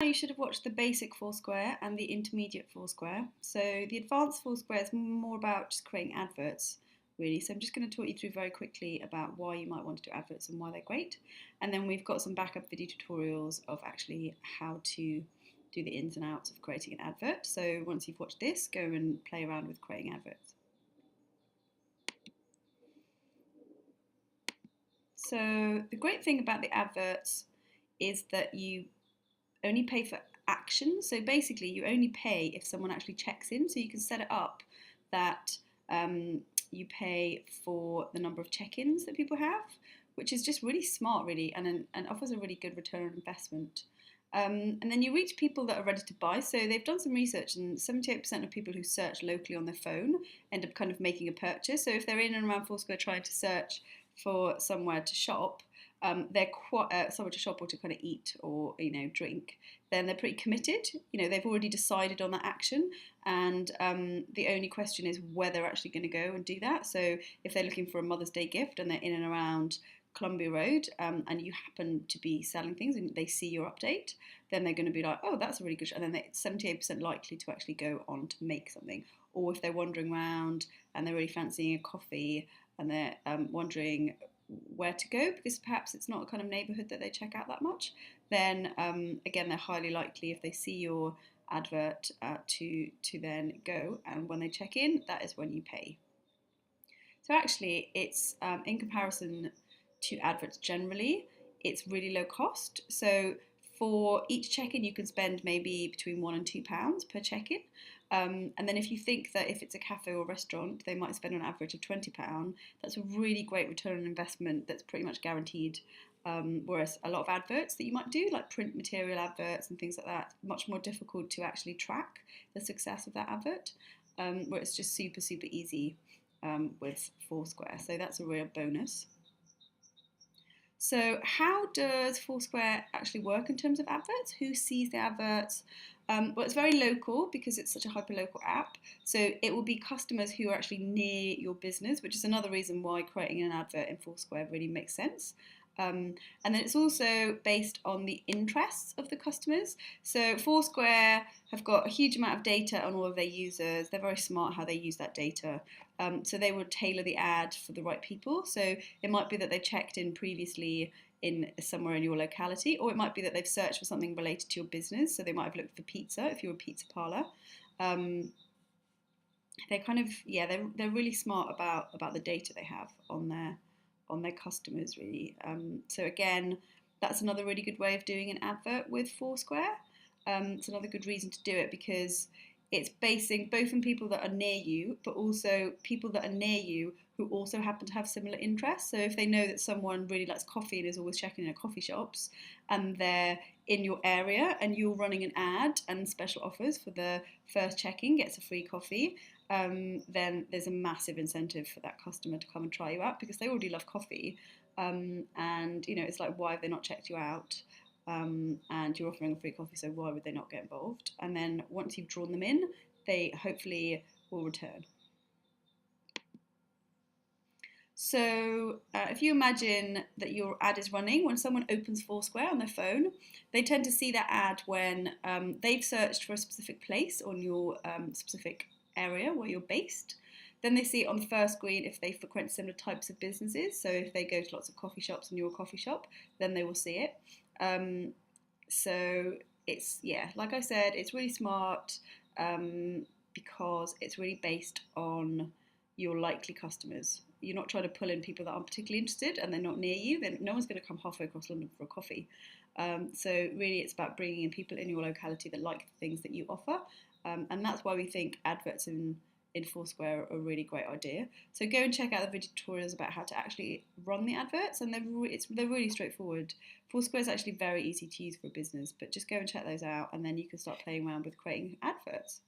You should have watched the basic Foursquare and the intermediate Foursquare. So the advanced Foursquare is more about just creating adverts, really. So I'm just going to talk you through very quickly about why you might want to do adverts and why they're great. And then we've got some backup video tutorials of actually how to do the ins and outs of creating an advert. So once you've watched this, go and play around with creating adverts. So the great thing about the adverts is that you only pay for action. So basically, you only pay if someone actually checks in. So you can set it up that you pay for the number of check-ins that people have, which is just really smart, really, and offers a really good return on investment. And then you reach people that are ready to buy. So they've done some research, and 78% of people who search locally on their phone end up kind of making a purchase. So if they're in and around Foursquare trying to search for somewhere to shop, they're quite somewhere to shop or to kind of eat or drink, then they're pretty committed. They've already decided on that action, and the only question is where they're actually going to go and do that. So if they're looking for a Mother's Day gift and they're in and around Columbia Road, and you happen to be selling things and they see your update, then they're going to be like, oh, that's a really good, and then they're 78% likely to actually go on to make something. Or if they're wandering around and they're really fancying a coffee and they're wondering where to go because perhaps it's not a kind of neighbourhood that they check out that much, then again, they're highly likely, if they see your advert, to then go, and when they check in, that is when you pay. So actually, it's in comparison to adverts generally, it's really low cost. So for each check-in, you can spend maybe between £1 and £2 per check-in. And then if you think that if it's a cafe or restaurant, they might spend an average of £20, that's a really great return on investment that's pretty much guaranteed. Whereas a lot of adverts that you might do, like print material adverts and things like that, much more difficult to actually track the success of that advert, where it's just super, super easy with Foursquare. So that's a real bonus. So how does Foursquare actually work in terms of adverts? Who sees the adverts? Well, it's very local because it's such a hyper-local app. So it will be customers who are actually near your business, which is another reason why creating an advert in Foursquare really makes sense. And then it's also based on the interests of the customers. So Foursquare have got a huge amount of data on all of their users. They're very smart how they use that data. So they would tailor the ad for the right people. So it might be that they checked in previously in somewhere in your locality, or it might be that they've searched for something related to your business. So they might have looked for pizza if you're a pizza parlour. They're kind of, yeah, they're really smart about the data they have on their customers, really. So again, that's another really good way of doing an advert with Foursquare. It's another good reason to do it because it's basing both on people that are near you, but also people that are near you who also happen to have similar interests. So if they know that someone really likes coffee and is always checking in at coffee shops, and they're in your area and you're running an ad and special offers for the first check-in gets a free coffee, then there's a massive incentive for that customer to come and try you out because they already love coffee. And it's like, why have they not checked you out? And you're offering a free coffee, so why would they not get involved? And then once you've drawn them in, they hopefully will return. So if you imagine that your ad is running, when someone opens Foursquare on their phone, they tend to see that ad when they've searched for a specific place on your specific area where you're based. Then they see it on the first screen if they frequent similar types of businesses. So if they go to lots of coffee shops and you're a coffee shop, then they will see it. So it's, yeah, like I said, it's really smart because it's really based on your likely customers. You're not trying to pull in people that aren't particularly interested and they're not near you. Then no one's going to come halfway across London for a coffee. So really it's about bringing in people in your locality that like the things that you offer. And that's why we think adverts in Foursquare are a really great idea. So go and check out the video tutorials about how to actually run the adverts, and they're really straightforward. Foursquare is actually very easy to use for a business, but just go and check those out, and then you can start playing around with creating adverts.